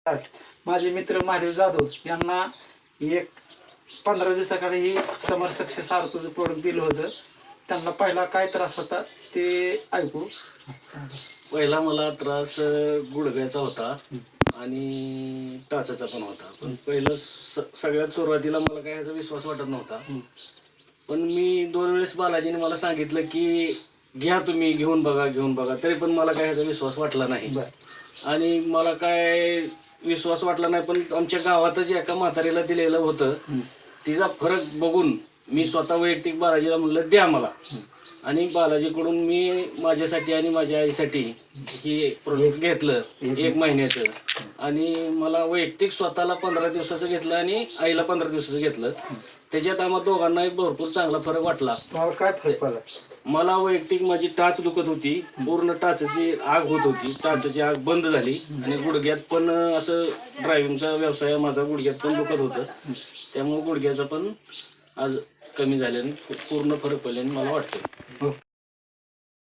माझे मित्र महादेव जाधव यांना एक 15 दिवसाखाली ही समर सक्सेस आर्थोचं प्रोडक्ट दिलं होतं. त्यांना पहिला काय त्रास होता ते ऐकू. पहिला मला त्रास गुडघ्याचा होता आणि टाचाचा पण होता. पण पहिलं सगळ्यात सुरुवातीला मला काय ह्याचा विश्वास वाटत नव्हता. पण मी 2 वेळेस बालाजीने मला सांगितलं की घ्या, तुम्ही घेऊन बघा. तरी पण मला काय ह्याचा विश्वास वाटला नाही. आणि मला काय विश्वास वाटला नाही. पण आमच्या गावातच एका म्हातारीला दिलेलं होतं. तिचा फरक बघून मी स्वतः वैयक्तिक बालाजीला म्हणलं द्या मला. आणि बालाजीकडून मी माझ्यासाठी आणि माझ्या आईसाठी ही प्रोडक्ट घेतलं 1 महिन्याचं. आणि मला वैयक्तिक स्वतःला 15 दिवसाचं घेतलं आणि आईला 15 दिवसाचं घेतलं. त्याच्यात आम्हा दोघांनाही भरपूर चांगला फरक वाटला. मला काय फरक पडला? मला वैयक्तिक माझी टाच दुखत होती, पूर्ण टाचाची आग होत होती. टाचाची आग बंद झाली आणि गुडघ्यात पण असं ड्रायव्हिंगचा व्यवसाय माझा गुडघ्यात पण दुखत होतं. त्यामुळे गुडघ्याचा पण आज कमी झाल्याने पूर्ण फरक पडल्याने मला वाटतं.